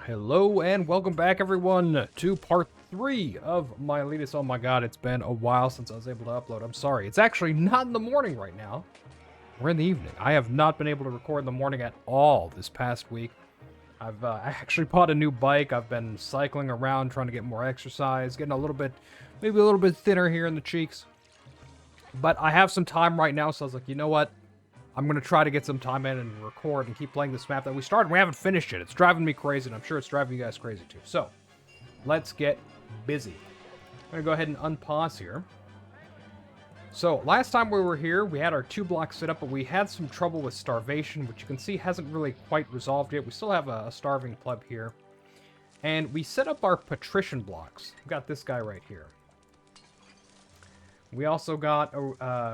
Hello and welcome back everyone to part 3 of Miletus. Oh my god, it's been a while since I was able to upload. I'm sorry. It's actually not in the morning right now. We're in the evening. I have not been able to record in the morning at all this past week. I actually bought a new bike. I've been cycling around trying to get more exercise, getting maybe a little bit thinner here in the cheeks. But I have some time right now, so I was like, you know what? I'm going to try to get some time in and record and keep playing this map that we started. We haven't finished it. It's driving me crazy, and I'm sure it's driving you guys crazy too. So, let's get busy. I'm going to go ahead and unpause here. So, last time we were here, we had our 2 blocks set up, but we had some trouble with starvation, which you can see hasn't really quite resolved yet. We still have a starving pleb here. And we set up our Patrician blocks. We've got this guy right here. We also got,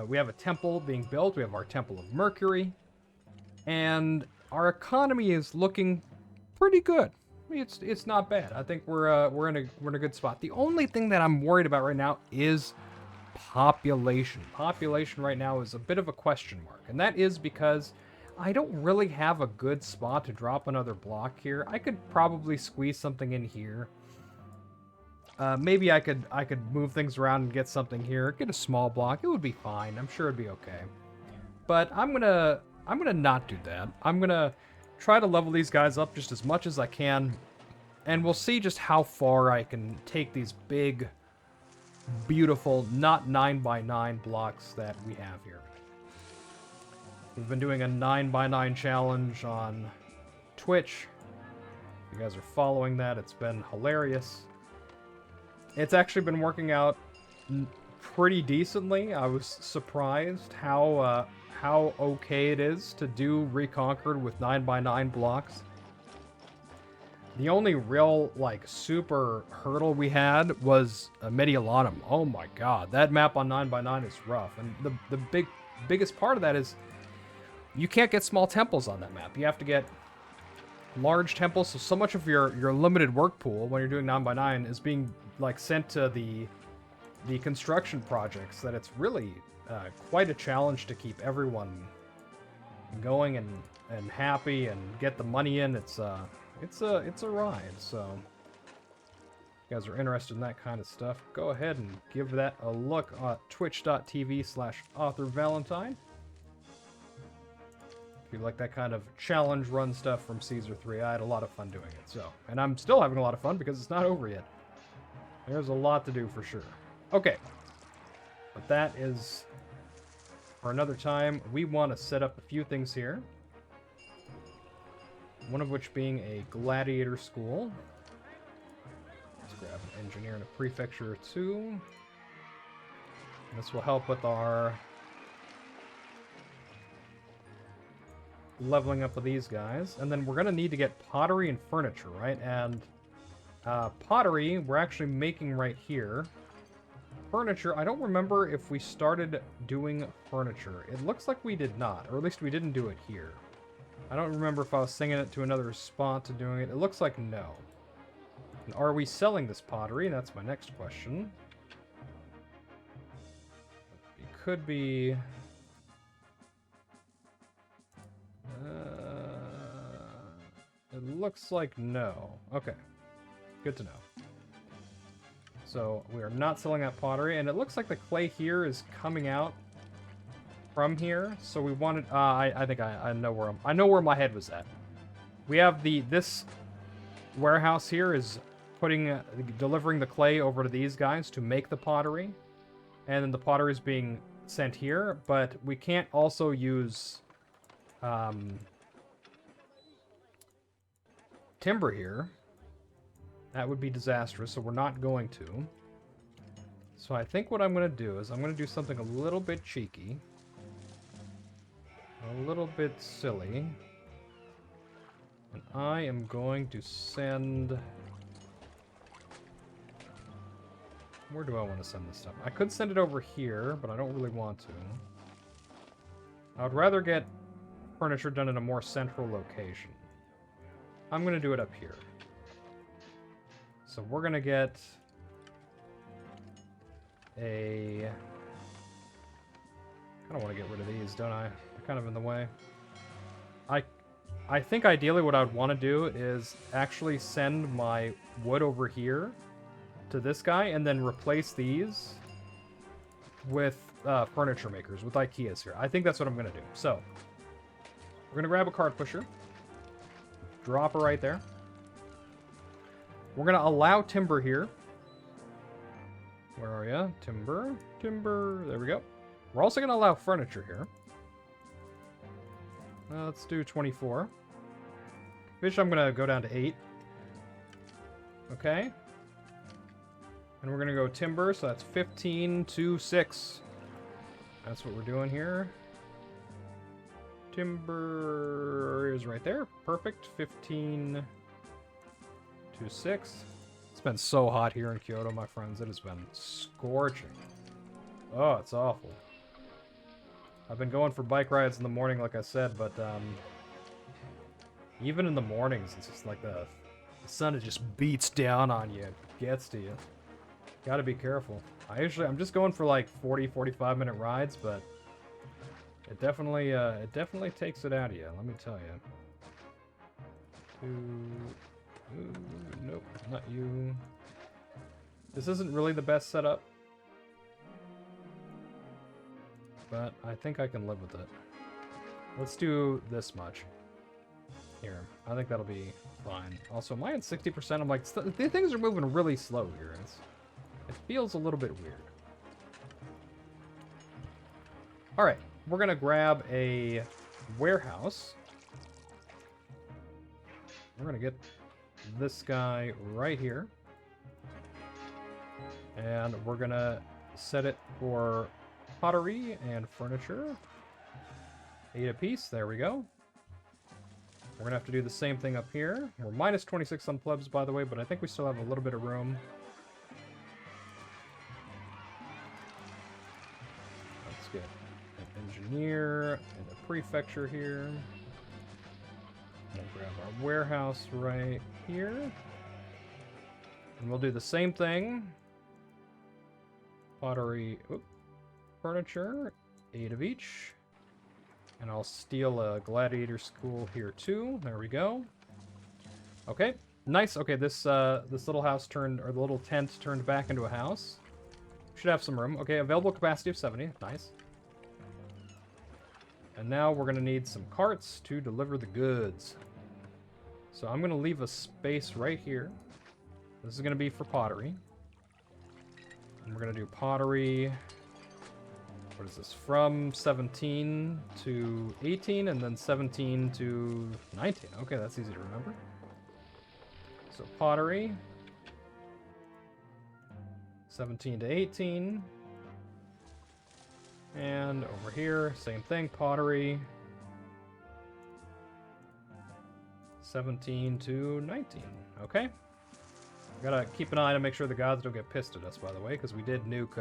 we have a temple being built. We have our Temple of Mercury. And our economy is looking pretty good. I mean, it's not bad. I think we're in a good spot. The only thing that I'm worried about right now is population. Population right now is a bit of a question mark. And that is because I don't really have a good spot to drop another block here. I could probably squeeze something in here. Maybe I could move things around and get something here. Get a small block. It would be fine. I'm sure it'd be okay. But I'm gonna not do that. I'm gonna try to level these guys up just as much as I can, and we'll see just how far I can take these big, beautiful, not 9x9 blocks that we have here. We've been doing a 9x9 challenge on Twitch. If you guys are following that, it's been hilarious. It's actually been working out pretty decently. I was surprised how okay it is to do Reconquered with 9x9 blocks. The only real, like, super hurdle we had was Mediolanum. Oh my god, that map on 9x9 is rough. And the biggest part of that is you can't get small temples on that map. You have to get large temples, so much of your limited work pool when you're doing 9x9 is being like sent to the construction projects that it's really quite a challenge to keep everyone going and happy and get the money in. It's a ride. So if you guys are interested in that kind of stuff, go ahead and give that a look at twitch.tv/authorvalentine. If you like that kind of challenge run stuff from Caesar 3, I had a lot of fun doing it. So, and I'm still having a lot of fun because it's not over yet. There's a lot to do for sure. Okay. But that is for another time. We want to set up a few things here. One of which being a gladiator school. Let's grab an engineer and a prefecture or two. This will help with our leveling up of these guys. And then we're going to need to get pottery and furniture, right? And pottery, we're actually making right here. Furniture, I don't remember if we started doing furniture. It looks like we did not, or at least we didn't do it here. I don't remember if I was singing it to another spot to doing it. It looks like no. And are we selling this pottery? That's my next question. It could be... it looks like no. Okay. Good to know. So we are not selling that pottery, and it looks like the clay here is coming out from here. So we wanted. I think I know where I know where my head was at. We have this warehouse here is delivering the clay over to these guys to make the pottery, and then the pottery is being sent here. But we can't also use timber here. That would be disastrous, so we're not going to. So I think what I'm going to do is I'm going to do something a little bit cheeky. A little bit silly. And I am going to send... Where do I want to send this stuff? I could send it over here, but I don't really want to. I would rather get furniture done in a more central location. I'm going to do it up here. So we're going to get a... I kind of want to get rid of these, don't I? They're kind of in the way. I think ideally what I would want to do is actually send my wood over here to this guy and then replace these with furniture makers, with IKEAs here. I think that's what I'm going to do. So, we're going to grab a cart pusher. Drop her right there. We're going to allow timber here. Where are you? Timber. Timber. There we go. We're also going to allow furniture here. Let's do 24. Fish, I'm going to go down to 8. Okay. And we're going to go timber, so that's 15 to 6. That's what we're doing here. Timber is right there. Perfect. 15 to 6. It's been so hot here in Kyoto, my friends. It has been scorching. Oh, it's awful. I've been going for bike rides in the morning, like I said, but even in the mornings, it's just like the sun it just beats down on you, gets to you. Gotta be careful. I'm just going for like 40-45 minute rides, but it definitely takes it out of you. Let me tell you. Ooh, nope, not you. This isn't really the best setup, but I think I can live with it. Let's do this much. Here, I think that'll be fine. Also, am I at 60%? I'm like, the things are moving really slow here. It feels a little bit weird. Alright, we're gonna grab a warehouse. We're gonna get this guy right here. And we're gonna set it for pottery and furniture. 8 apiece, there we go. We're gonna have to do the same thing up here. We're minus 26 on plebs, by the way, but I think we still have a little bit of room. Let's get an engineer and a prefecture here. We'll grab our warehouse right here. And we'll do the same thing. Pottery, furniture, 8 of each. And I'll steal a gladiator school here too. There we go. Okay, nice. Okay, this little house turned, or the little tent turned back into a house. Should have some room. Okay, available capacity of 70. Nice. And now we're gonna need some carts to deliver the goods. So I'm gonna leave a space right here. This is gonna be for pottery. And we're gonna do pottery. What is this? From 17 to 18, and then 17 to 19. Okay, that's easy to remember. So pottery. 17 to 18. And over here, same thing, pottery. 17 to 19. Okay. Gotta keep an eye to make sure the gods don't get pissed at us, by the way, because we did nuke,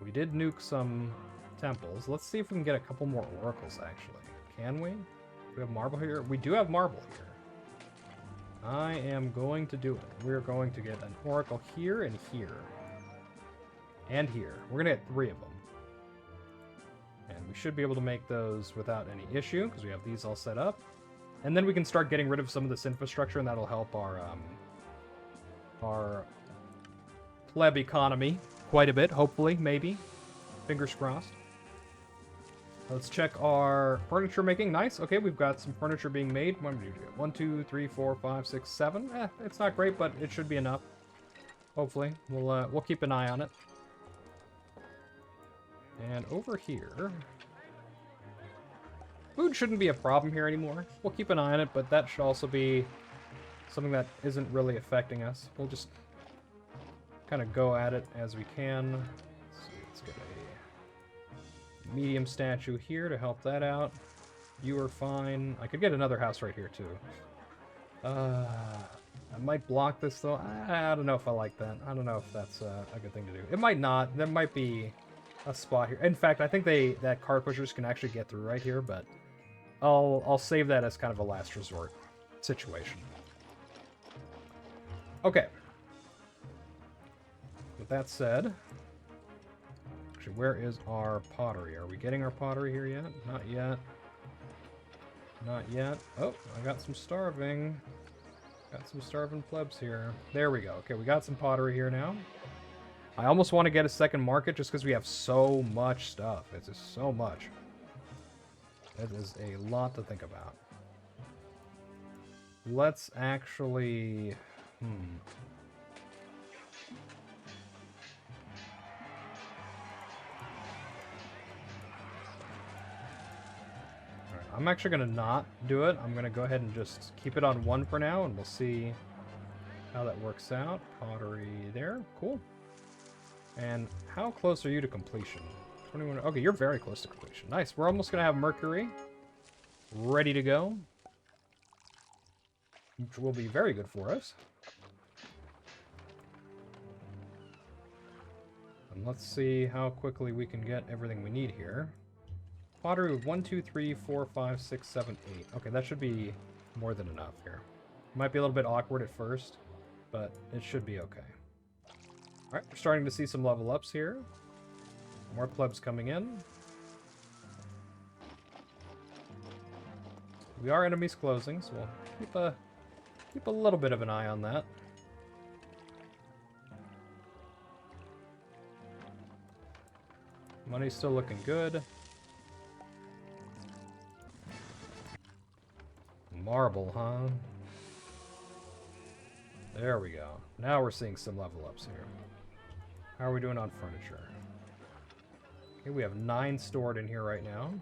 we did nuke some temples. Let's see if we can get a couple more oracles, actually. Can we? Do we have marble here? We do have marble here. I am going to do it. We're going to get an oracle here and here. And here. We're going to get 3 of them. And we should be able to make those without any issue, because we have these all set up. And then we can start getting rid of some of this infrastructure, and that'll help our pleb economy quite a bit, hopefully, maybe. Fingers crossed. Let's check our furniture making. Nice. Okay, we've got some furniture being made. 1, 2, 3, 4, 5, 6, 7. It's not great, but it should be enough. Hopefully. We'll keep an eye on it. And over here... Food shouldn't be a problem here anymore. We'll keep an eye on it, but that should also be something that isn't really affecting us. We'll just kind of go at it as we can. Let's see, let's get a medium statue here to help that out. You are fine. I could get another house right here, too. I might block this, though. I don't know if I like that. I don't know if that's a good thing to do. It might not. There might be a spot here. In fact, I think that cart pushers can actually get through right here, but I'll save that as kind of a last resort situation. Okay. With that said, actually, where is our pottery? Are we getting our pottery here yet? Not yet. Not yet. Oh, I got some starving. Got some starving plebs here. There we go. Okay, we got some pottery here now. I almost want to get a second market just because we have so much stuff. It's just so much. It is a lot to think about. Let's actually... Alright, I'm actually going to not do it. I'm going to go ahead and just keep it on 1 for now, and we'll see how that works out. Pottery there. Cool. And how close are you to completion? 21. Okay, you're very close to completion. Nice. We're almost going to have Mercury ready to go, which will be very good for us. And let's see how quickly we can get everything we need here. Pottery with 1, 2, 3, 4, 5, 6, 7, 8. Okay, that should be more than enough here. Might be a little bit awkward at first, but it should be okay. Alright, we're starting to see some level ups here. More plebs coming in. We are enemies closing, so we'll keep a little bit of an eye on that. Money's still looking good. Marble, huh? There we go. Now we're seeing some level ups here. How are we doing on furniture? Okay, we have 9 stored in here right now.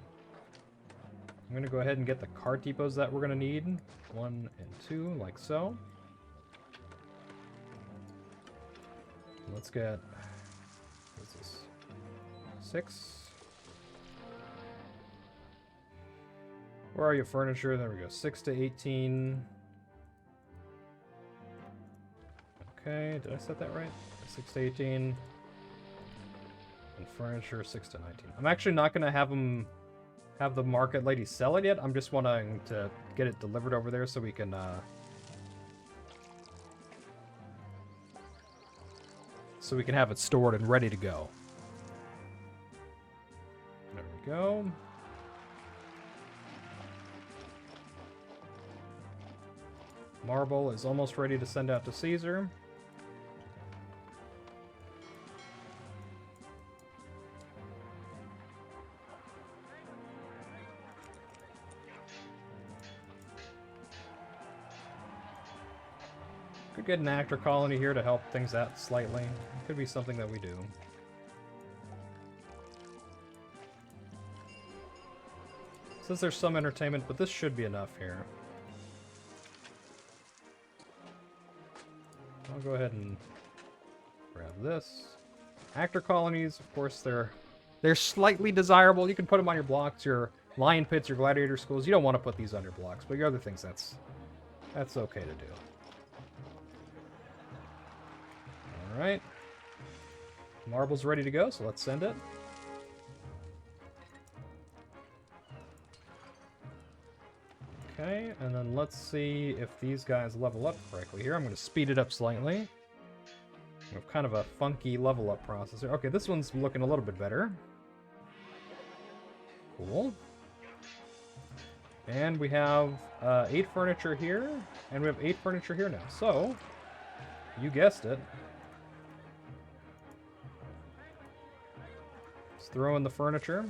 I'm going to go ahead and get the cart depots that we're going to need. 1 and 2, like so. Let's get... what's this? 6. Where are you, furniture? There we go. 6 to 18. Okay, did I set that right? 6 to 18. And furniture, 6 to 19. I'm actually not going to have them... have the market lady sell it yet. I'm just wanting to get it delivered over there so we can have it stored and ready to go. There we go. Marble is almost ready to send out to Caesar. Could get an actor colony here to help things out slightly. Could be something that we do. Says there's some entertainment, but this should be enough here. I'll go ahead and grab this. Actor colonies, of course, they're slightly desirable. You can put them on your blocks, your lion pits, your gladiator schools. You don't want to put these on your blocks, but your other things, that's okay to do. Alright. Marble's ready to go, so let's send it. Okay, and then let's see if these guys level up correctly here. I'm going to speed it up slightly. We have kind of a funky level up process here. Okay, this one's looking a little bit better. Cool. And we have 8 furniture here, and we have 8 furniture here now. So, you guessed it. Let's throw in the furniture.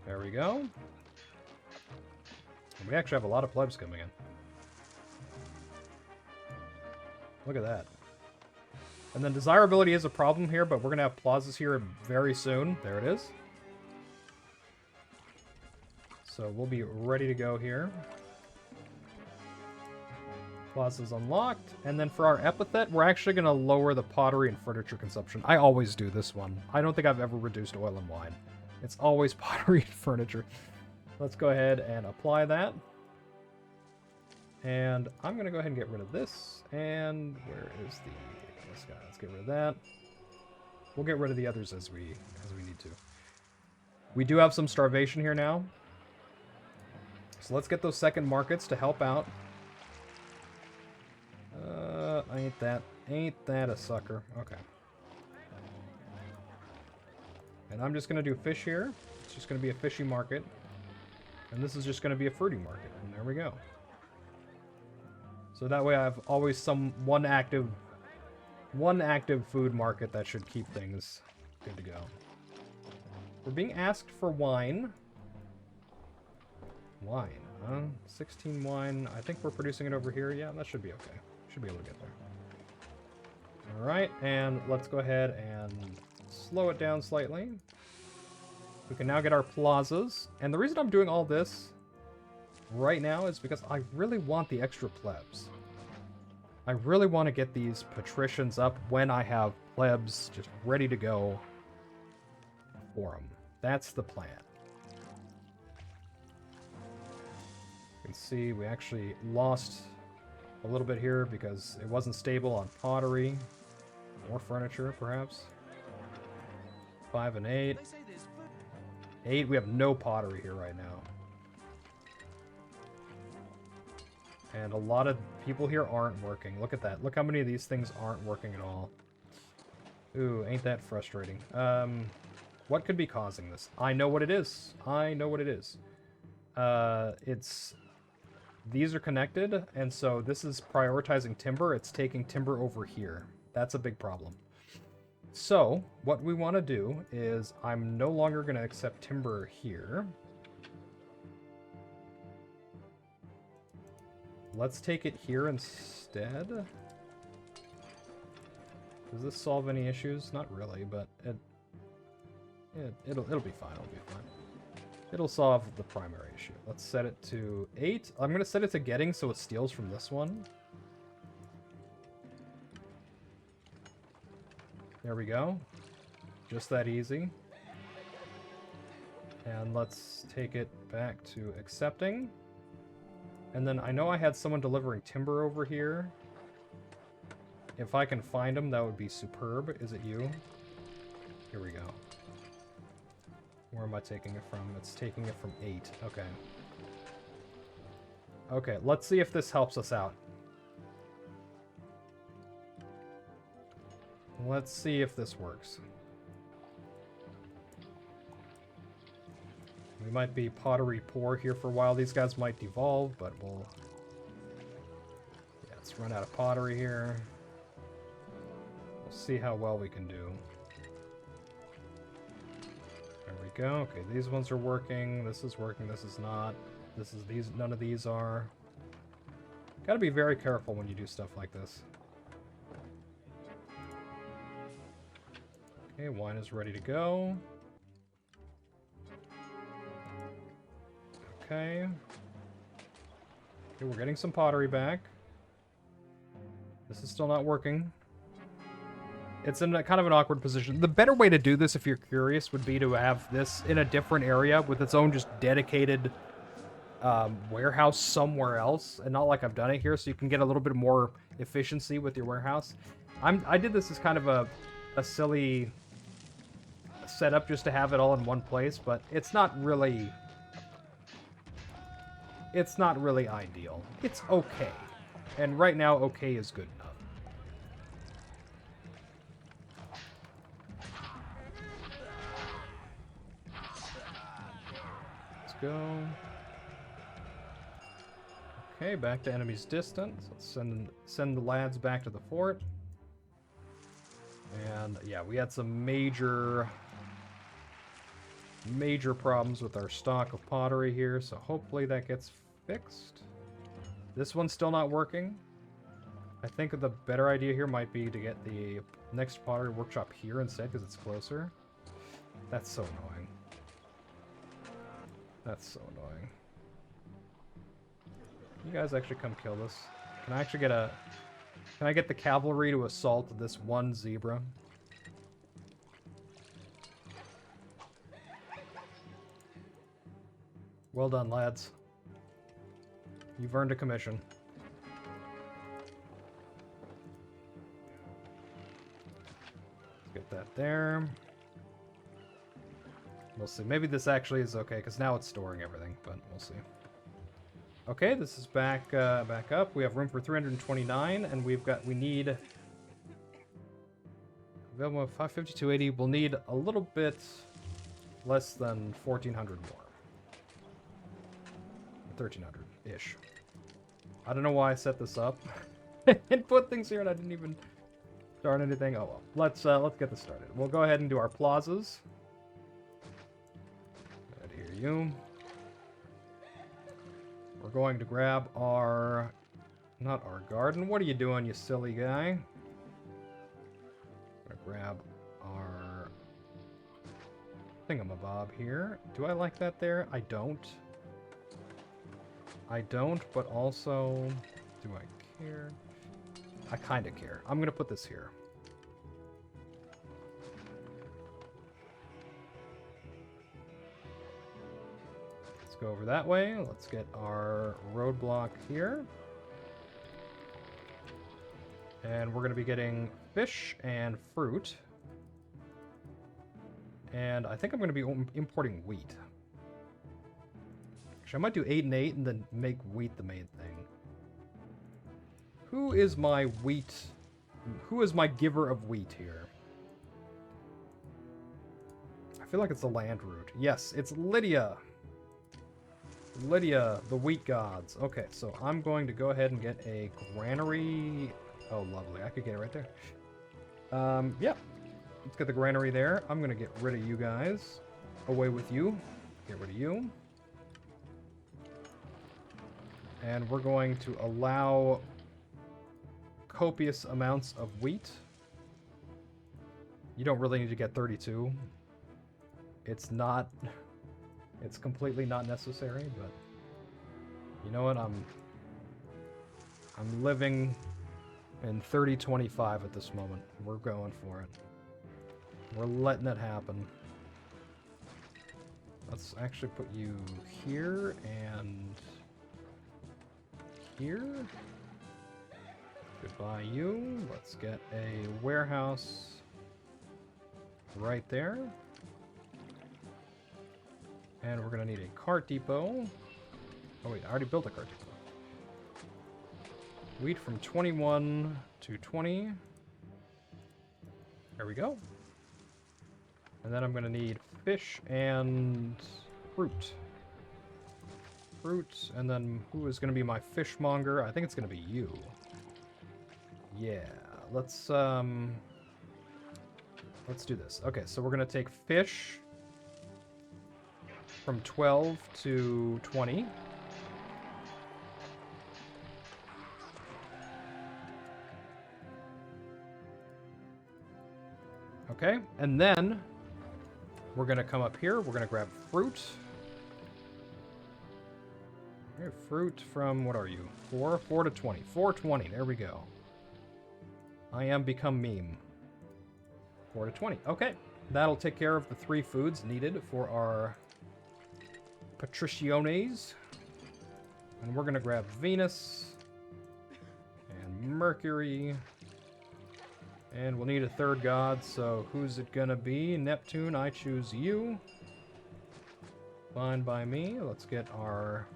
There we go. We actually have a lot of plebs coming in. Look at that. And then desirability is a problem here, but we're going to have plazas here very soon. There it is. So we'll be ready to go here. Plaza's unlocked. And then for our epithet, we're actually going to lower the pottery and furniture consumption. I always do this one. I don't think I've ever reduced oil and wine. It's always pottery and furniture. Let's go ahead and apply that. And I'm going to go ahead and get rid of this. And where is this guy? Let's get rid of that. We'll get rid of the others as we need to. We do have some starvation here now. So let's get those second markets to help out. Ain't that a sucker. Okay. And I'm just going to do fish here. It's just going to be a fishy market. And this is just going to be a fruiting market. And there we go. So that way I have always one active food market that should keep things good to go. We're being asked for wine. Wine, huh? 16 wine. I think we're producing it over here. Yeah, that should be okay. Should be able to get there. Alright, and let's go ahead and slow it down slightly. We can now get our plazas. And the reason I'm doing all this right now is because I really want the extra plebs. I really want to get these patricians up when I have plebs just ready to go for them. That's the plan. You can see we actually lost a little bit here because it wasn't stable on pottery. More furniture, perhaps. 5 and 8. 8, we have no pottery here right now. And a lot of people here aren't working. Look at that. Look how many of these things aren't working at all. Ooh, ain't that frustrating. What could be causing this? I know what it is. I know what it is. These are connected, and so this is prioritizing timber. It's taking timber over here. That's a big problem. So, what we want to do is, I'm no longer going to accept timber here. Let's take it here instead. Does this solve any issues? Not really, but it'll be fine. It'll be fine. It'll solve the primary issue. Let's set it to 8. I'm going to set it to getting so it steals from this one. There we go. Just that easy. And let's take it back to accepting. And then I know I had someone delivering timber over here. If I can find them, that would be superb. Is it you? Here we go. Where am I taking it from? It's taking it from 8. Okay. Okay, let's see if this helps us out. Let's see if this works. We might be pottery poor here for a while. These guys might devolve, but we'll... Yeah, let's run out of pottery here. We'll see how well we can do. There we go. Okay, these ones are working. This is working. This is not. This is these. None of these are. Gotta be very careful when you do stuff like this. Okay, wine is ready to go. Okay. Okay, we're getting some pottery back. This is still not working. It's in a kind of an awkward position. The better way to do this, if you're curious, would be to have this in a different area with its own just dedicated warehouse somewhere else, and not like I've done it here, so you can get a little bit more efficiency with your warehouse. I did this as kind of a silly setup just to have it all in one place, but it's not really ideal. It's okay. And right now, okay is good enough. Let's go. Okay, back to enemy's distance. Let's send the lads back to the fort. And yeah, we had some major problems with our stock of pottery here, so hopefully that gets fixed. This one's still not working. I think the better idea here might be to get the next pottery workshop here instead, because it's closer. That's so annoying. That's so annoying. You guys actually come kill this. Can I actually get a... Can I get the cavalry to assault this one zebra? Well done, lads. You've earned a commission. Let's get that there. We'll see. Maybe this actually is okay, because now it's storing everything, but we'll see. Okay, this is back up. We have room for 329, and we need available 550, 280. We'll need a little bit less than 1,400 more. 1300-ish. I don't know why I set this up and put things here and I didn't even start anything. Oh well. Let's get this started. We'll go ahead and do our plazas. Right here, you. We're going to grab our... Not our garden. What are you doing, you silly guy? I'm gonna grab our thingamabob here. Do I like that there? I don't. I don't, but also... Do I care? I kind of care. I'm gonna put this here. Let's go over that way. Let's get our roadblock here. And we're going to be getting fish and fruit. And I think I'm going to be importing wheat. Actually, I might do 8 and 8 and then make wheat the main thing. Who is my wheat? Who is my giver of wheat here? I feel like it's the land root. Yes, it's Lydia. Lydia, the wheat gods. Okay, so I'm going to go ahead and get a granary. Oh, lovely. I could get it right there. Yeah. Let's get the granary there. I'm going to get rid of you guys. Away with you. Get rid of you. And we're going to allow copious amounts of wheat. You don't really need to get 32. It's not... It's completely not necessary, but... You know what? I'm living... in 3025 at this moment. We're going for it. We're letting it happen. Let's actually put you here and here. Goodbye you. Let's get a warehouse right there. And we're gonna need a cart depot. Oh wait, I already built a cart depot. Wheat from 21 to 20. There we go. And then I'm going to need fish and fruit. Fruit, and then who is going to be my fishmonger? I think it's going to be you. Yeah, let's do this. Okay, so we're going to take fish from 12 to 20. Okay, and then we're going to come up here. We're going to grab fruit. Okay, fruit from, what are you? 4? 4 to 20. 420, there we go. I am become meme. 4 to 20. Okay, that'll take care of the 3 foods needed for our Patricians. And we're going to grab Venus and Mercury. And we'll need a 3rd god, so who's it gonna be? Neptune, I choose you. Fine by me. Let's get our...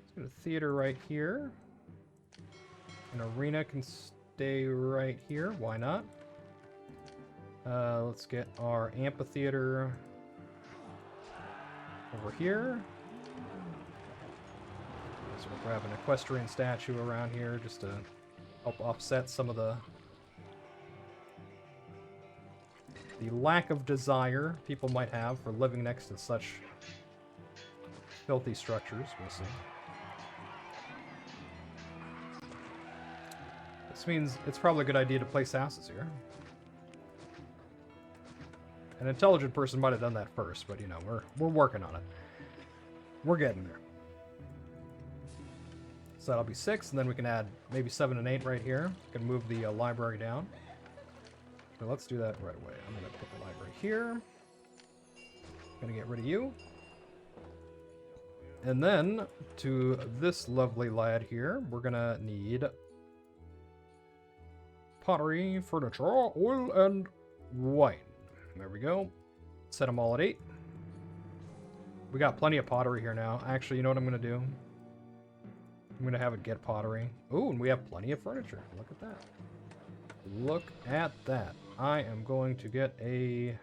Let's get a theater right here. An arena can stay right here. Why not? Let's get our amphitheater over here. So we'll grab an equestrian statue around here just to help offset some of the lack of desire people might have for living next to such filthy structures. We'll see. This means it's probably a good idea to place houses here. An intelligent person might have done that first, but you know, we're working on it. We're getting there. So that'll be 6, and then we can add maybe 7 and 8 right here. We can move the library down. So let's do that right away. I'm going to put the library here. Going to get rid of you. And then, to this lovely lad here, we're going to need pottery, furniture, oil, and wine. There we go. Set them all at 8. We got plenty of pottery here now. Actually, you know what I'm going to do? I'm going to have it get pottery. Ooh, and we have plenty of furniture. Look at that. Look at that. I am going to get a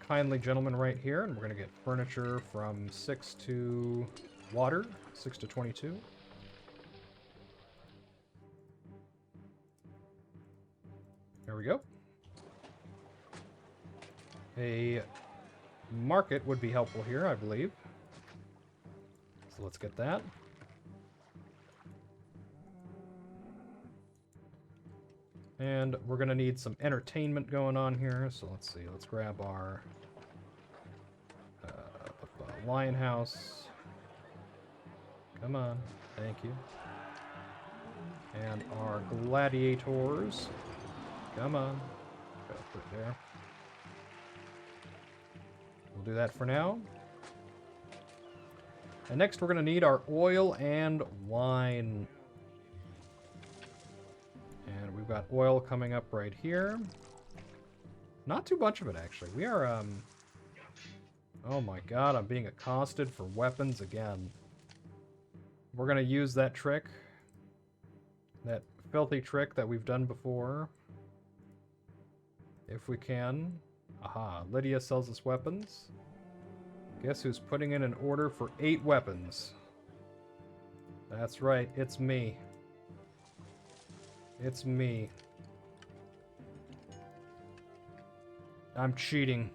kindly gentleman right here, and we're going to get furniture from 6 to water, 6 to 22. There we go. A market would be helpful here, I believe. So let's get that. And we're going to need some entertainment going on here. So let's see. Let's grab our lion house. Come on. Thank you. And our gladiators. Come on. Gotta put it there. We'll do that for now. And next we're going to need our oil and wine. And we've got oil coming up right here. Not too much of it, actually. We are, oh my god, I'm being accosted for weapons again. We're going to use that trick. That filthy trick that we've done before. If we can. Aha, Lydia sells us weapons. Guess who's putting in an order for 8 weapons? That's right, it's me. It's me. I'm cheating.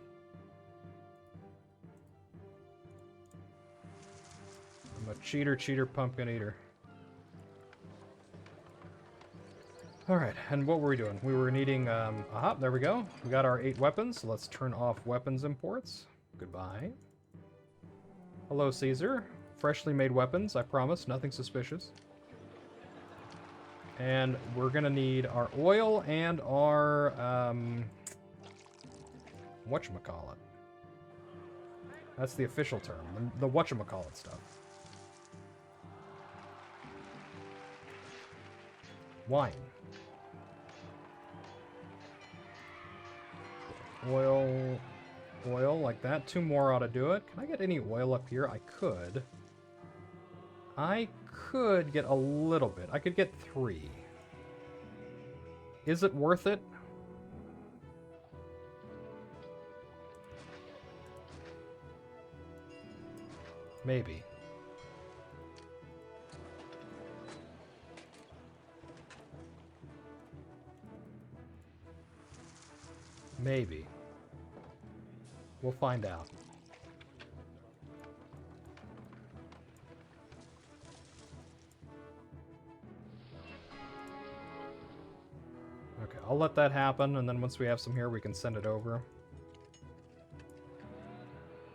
I'm a cheater, pumpkin eater. Alright, and what were we doing? We were needing, aha, there we go. We got our 8 weapons, so let's turn off weapons imports. Goodbye. Hello, Caesar. Freshly made weapons, I promise, nothing suspicious. And we're gonna need our oil and our, whatchamacallit. That's the official term, the whatchamacallit stuff. Wine. Oil, like that. 2 more ought to do it. Can I get any oil up here? I could. I could get a little bit. I could get 3. Is it worth it? Maybe. Maybe. We'll find out. Okay, I'll let that happen, and then once we have some here, we can send it over.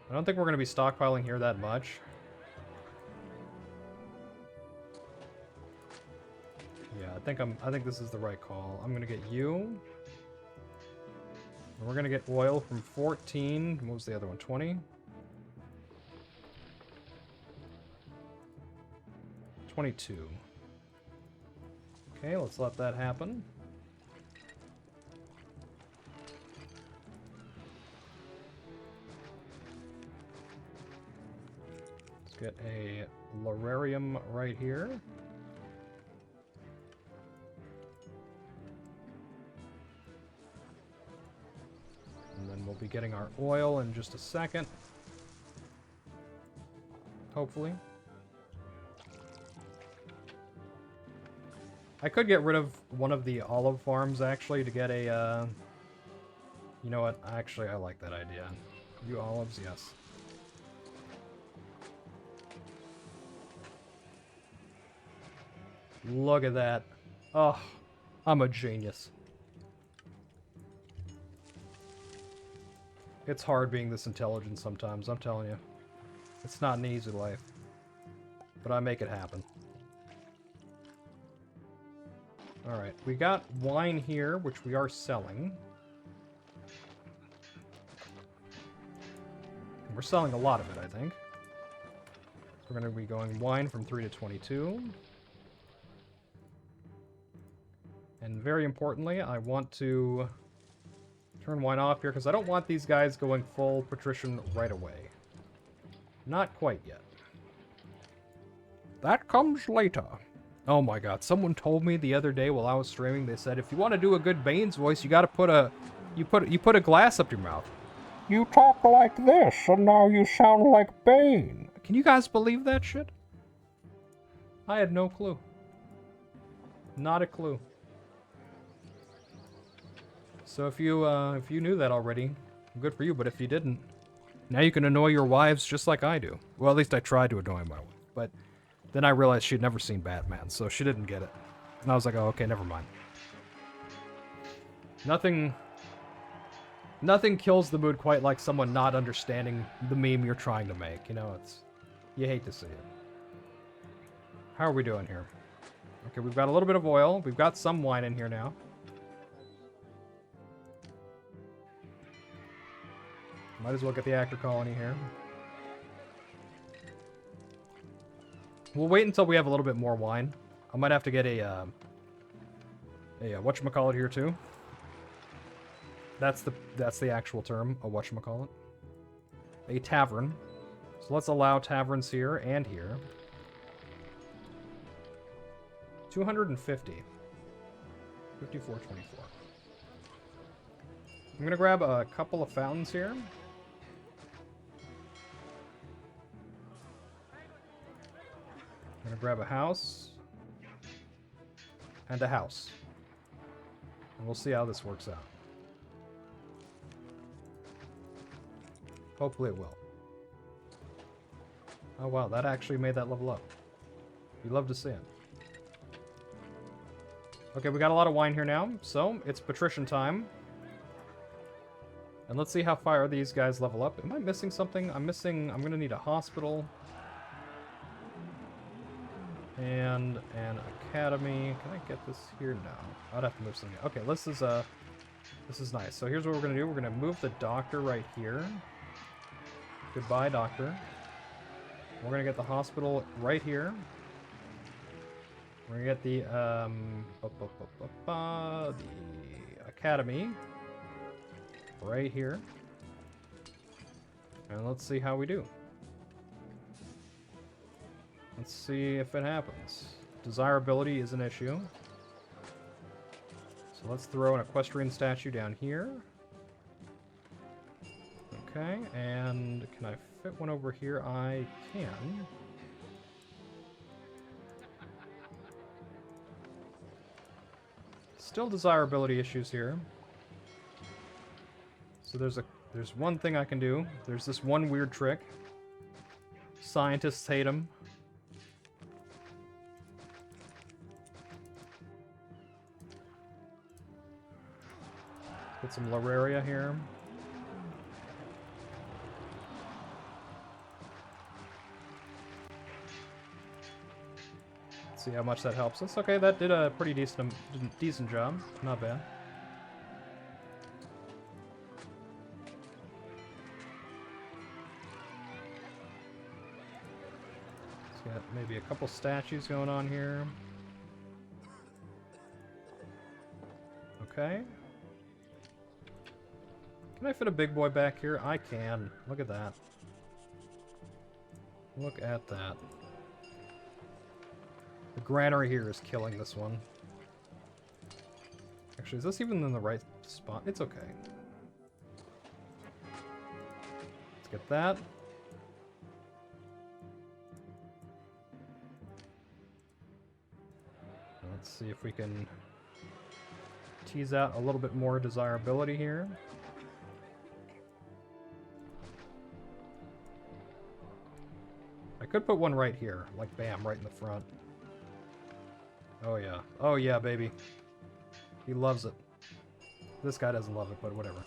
I don't think we're going to be stockpiling here that much. Yeah, I think this is the right call. I'm going to get you. And we're going to get oil from 14. What was the other one? 20? 22. Okay, let's let that happen. Let's get a lararium right here. And then we'll be getting our oil in just a second. Hopefully. I could get rid of one of the olive farms, actually, to get a, You know what? Actually, I like that idea. You olives, yes. Look at that. Oh, I'm a genius. It's hard being this intelligent sometimes, I'm telling you. It's not an easy life. But I make it happen. Alright, we got wine here, which we are selling. We're selling a lot of it, I think. So we're going to be going wine from 3 to 22. And very importantly, I want to turn wine off here, because I don't want these guys going full Patrician right away. Not quite yet. That comes later. Oh my god, someone told me the other day while I was streaming, they said, if you want to do a good Bane's voice, you gotta put a... You put a glass up your mouth. You talk like this, and now you sound like Bane. Can you guys believe that shit? I had no clue. Not a clue. So if you knew that already, good for you. But if you didn't, now you can annoy your wives just like I do. Well, at least I tried to annoy my wife. But then I realized she'd never seen Batman, so she didn't get it. And I was like, oh, okay, never mind. Nothing kills the mood quite like someone not understanding the meme you're trying to make. You know, you hate to see it. How are we doing here? Okay, we've got a little bit of oil. We've got some wine in here now. Might as well get the actor colony here. We'll wait until we have a little bit more wine. I might have to get a whatchamacallit here too. That's the actual term, a whatchamacallit. A tavern. So let's allow taverns here and here. 250. 54.24. I'm gonna grab a couple of fountains here. I'm gonna grab a house. And a house. And we'll see how this works out. Hopefully it will. Oh wow, that actually made that level up. You love to see it. Okay, we got a lot of wine here now, so it's Patrician time. And let's see how far these guys level up. Am I missing something? I'm gonna need a hospital. And an academy. Can I get this here? No. I'd have to move something. Okay, this is nice. So here's what we're gonna do. We're gonna move the doctor right here. Goodbye, doctor. We're gonna get the hospital right here. We're gonna get the academy right here. And let's see how we do. Let's see if it happens. Desirability is an issue. So let's throw an equestrian statue down here. Okay, and can I fit one over here? I can. Still desirability issues here. So there's one thing I can do. There's this one weird trick. Scientists hate him. Get some Lararia here. Let's see how much that helps us. Okay, that did a pretty decent job. Not bad. Let's get maybe a couple statues going on here. Okay. Can I fit a big boy back here? I can. Look at that. Look at that. The granary here is killing this one. Actually, is this even in the right spot? It's okay. Let's get that. Let's see if we can tease out a little bit more desirability here. I could put one right here, like bam, right in the front. Oh yeah. Oh yeah, baby. He loves it. This guy doesn't love it, but whatever.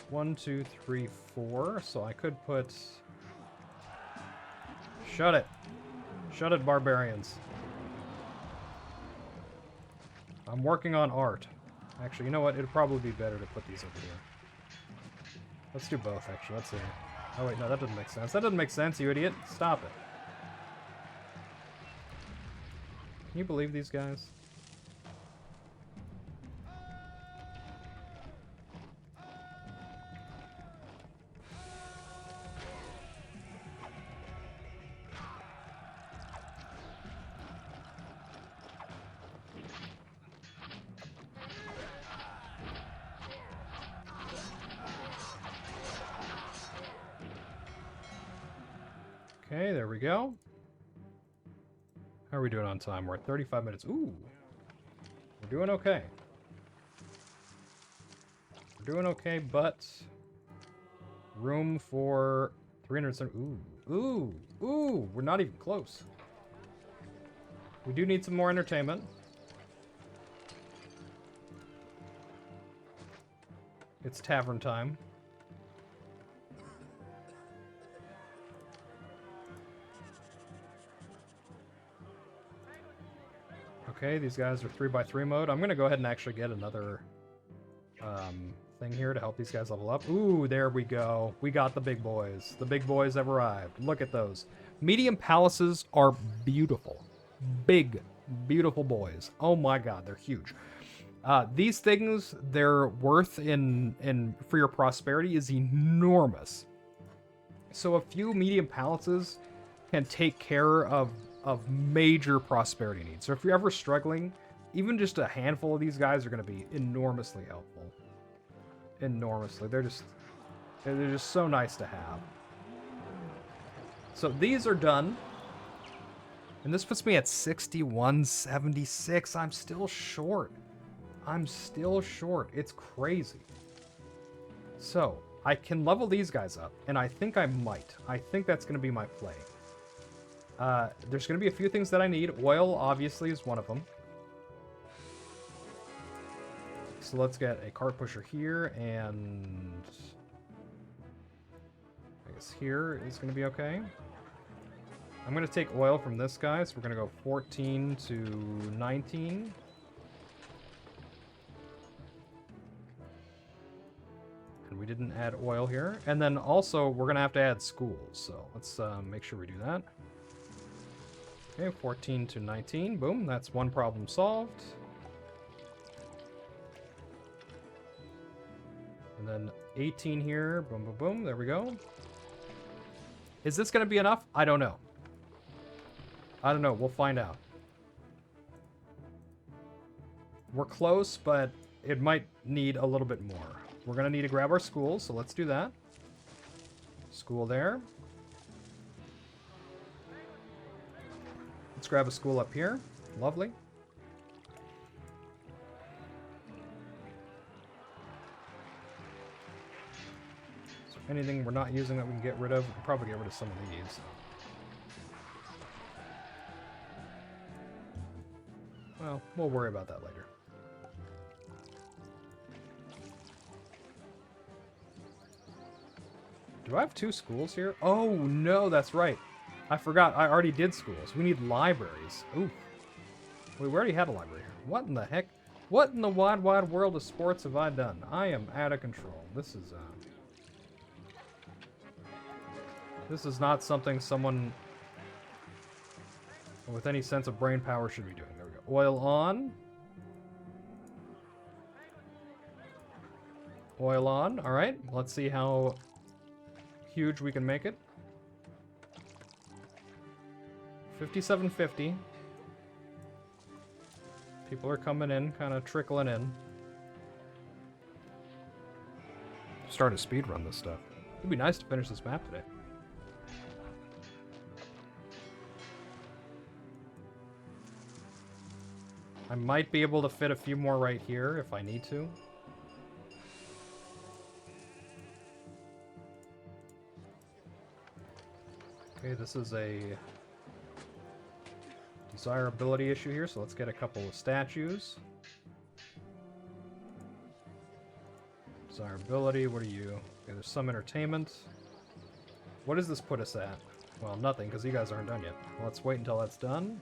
One, two, three, four. So I could put... Shut it. Shut it, barbarians. I'm working on art. Actually, you know what? It'd probably be better to put these over here. Let's do both, actually. Let's see. Oh, wait, no, that doesn't make sense. That doesn't make sense, you idiot. Stop it. Can you believe these guys? Okay, there we go. How are we doing on time? We're at 35 minutes. Ooh. We're doing okay. We're doing okay, but room for 370. Ooh. Ooh. Ooh. We're not even close. We do need some more entertainment. It's tavern time. Okay, these guys are 3x3 mode. I'm gonna go ahead and actually get another thing here to help these guys level up. Ooh, there we go. We got the big boys. The big boys have arrived. Look at those. Medium palaces are beautiful. Big, beautiful boys. Oh my god, they're huge. These things, their worth for your prosperity is enormous. So a few medium palaces can take care of major prosperity needs. So if you're ever struggling, even just a handful of these guys are going to be enormously helpful. Enormously. They're just so nice to have. So these are done. And this puts me at 6176. I'm still short. I'm still short. It's crazy. So, I can level these guys up, and I think I might. I think that's going to be my play. There's going to be a few things that I need. Oil, obviously, is one of them. So let's get a cart pusher here, and I guess here is going to be okay. I'm going to take oil from this guy, so we're going to go 14 to 19. And we didn't add oil here. And then also, we're going to have to add schools, so let's make sure we do that. Okay, 14 to 19. Boom, that's one problem solved. And then 18 here. Boom, boom, boom. There we go. Is this going to be enough? I don't know. I don't know. We'll find out. We're close, but it might need a little bit more. We're going to need to grab our school, so let's do that. School there. Let's grab a school up here. Lovely. So anything we're not using that we can get rid of, we can probably get rid of some of these. Well, we'll worry about that later. Do I have two schools here? Oh, no, that's right. I forgot. I already did schools. We need libraries. Ooh. We already had a library here. What in the heck? What in the wide, wide world of sports have I done? I am out of control. This is not something someone with any sense of brain power should be doing. There we go. Oil on. Oil on. All right. Let's see how huge we can make it. 5750. People are coming in, kind of trickling in. Start a speed run this stuff. It'd be nice to finish this map today. I might be able to fit a few more right here if I need to. Okay, this is a desirability issue here, so let's get a couple of statues. Desirability, what are you? Okay, there's some entertainment. What does this put us at? Well, nothing, because you guys aren't done yet. Well, let's wait until that's done.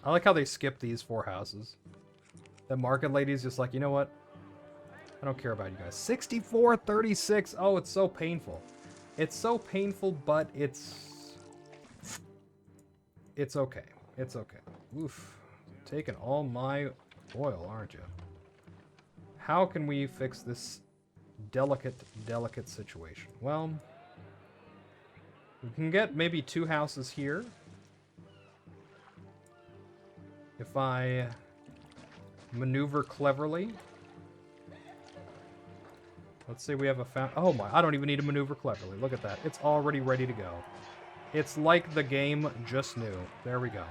I like how they skip these 4 houses. The market lady's just like, you know what? I don't care about you guys. 64-36. Oh, it's so painful. It's so painful, but it's okay. It's okay. Oof. Taking all my oil, aren't you? How can we fix this delicate situation? Well, we can get maybe 2 houses here. If I maneuver cleverly. Let's see, we have a oh my, I don't even need to maneuver cleverly. Look at that. It's already ready to go. It's like the game just knew. There we go.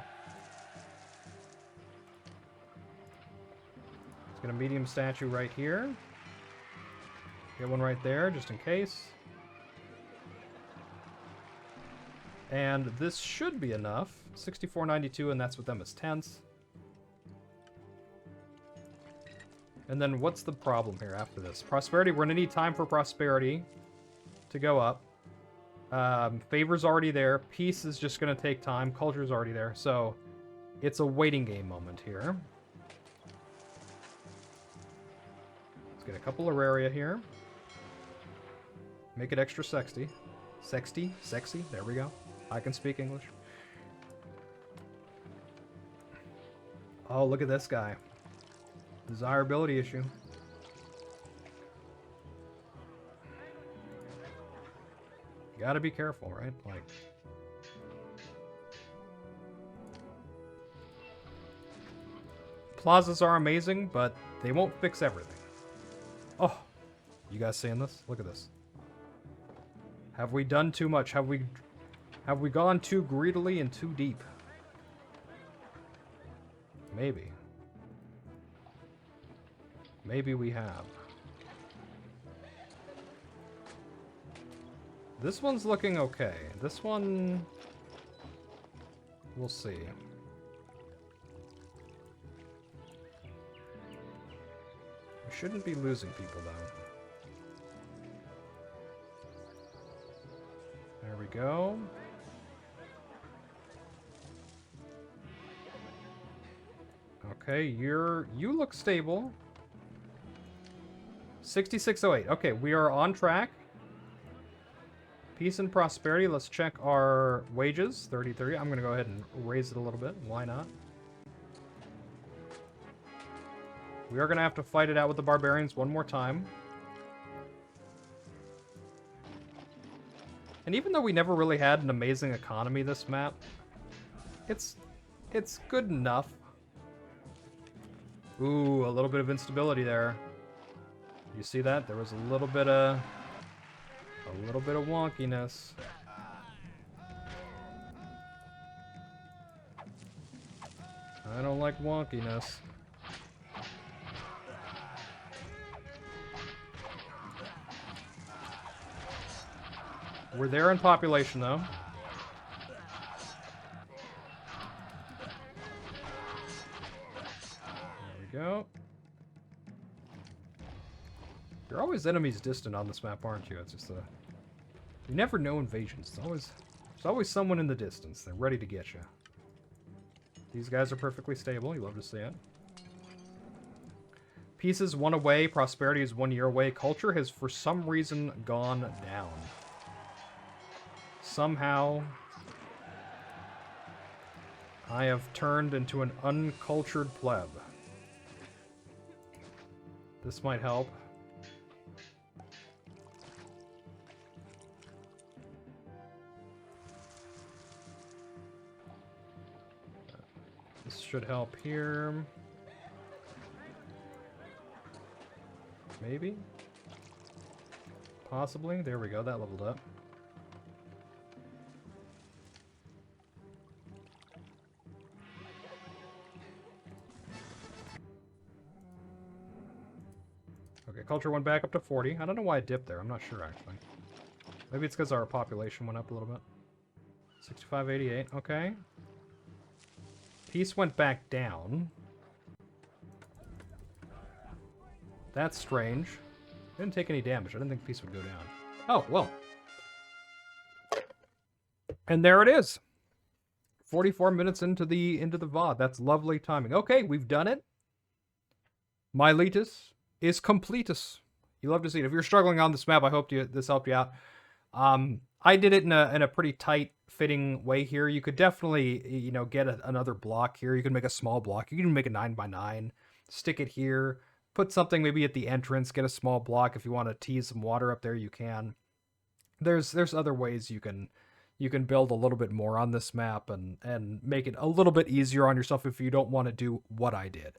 Let's get a medium statue right here. Get one right there, just in case. And this should be enough. 64.92, and that's with them as tenths. And then what's the problem here after this? Prosperity, we're going to need time for prosperity to go up. Favor's already there. Peace is just going to take time. Culture's already there. So it's a waiting game moment here. Let's get a couple Auraria here. Make it extra sexy. Sexy. There we go. I can speak English. Oh, look at this guy. Desirability issue. You gotta be careful, right? Like, plazas are amazing, but they won't fix everything. Oh, you guys seeing this? Look at this. Have we done too much? Have we gone too greedily and too deep? Maybe. Maybe we have. This one's looking okay. This one... we'll see. We shouldn't be losing people, though. There we go. Okay, you look stable. 6608. Okay, we are on track. Peace and prosperity. Let's check our wages. 33. I'm going to go ahead and raise it a little bit. Why not? We are going to have to fight it out with the barbarians one more time. And even though we never really had an amazing economy this map, it's good enough. Ooh, a little bit of instability there. You see that? There was a little bit of wonkiness. I don't like wonkiness. We're there in population, though. There we go. You're always enemies distant on this map, aren't you? It's just you never know invasions. There's always someone in the distance. They're ready to get you. These guys are perfectly stable. You love to see it. Peace is 1 away. Prosperity is 1 year away. Culture has, for some reason, gone down. Somehow, I have turned into an uncultured pleb. This might help. This should help here. Maybe? Possibly. There we go. That leveled up. Okay, culture went back up to 40. I don't know why it dipped there. I'm not sure, actually. Maybe it's because our population went up a little bit. 6588. Okay. Peace went back down. That's strange. Didn't take any damage. I didn't think peace would go down. Oh, well. And there it is. 44 minutes into the VOD. That's lovely timing. Okay, we've done it. Miletus is completus. You love to see it. If you're struggling on this map, I hope this helped you out. I did it in a pretty tight fitting way here. You could definitely, you know, get another block here. You can make a small block. You can even make a 9x9. Stick it here. Put something maybe at the entrance. Get a small block. If you want to tease some water up there, you can. There's other ways you can build a little bit more on this map and make it a little bit easier on yourself if you don't want to do what I did.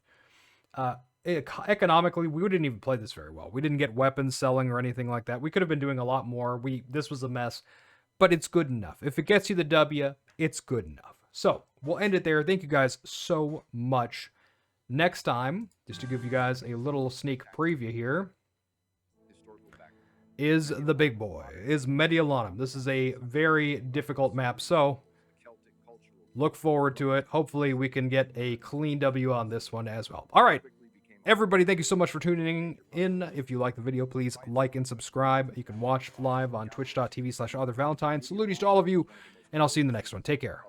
economically, we didn't even play this very well. We didn't get weapons selling or anything like that. We could have been doing a lot more. This was a mess, but it's good enough. If it gets you the W, it's good enough. So we'll end it there. Thank you guys so much. Next time, just to give you guys a little sneak preview here, is the big boy, is Mediolanum. This is a very difficult map, so look forward to it. Hopefully we can get a clean W on this one as well. All right, everybody, thank you so much for tuning in. If you like the video, please like and subscribe. You can watch live on twitch.tv/ArthurValentine. Salutes to all of you, and I'll see you in the next one. Take care.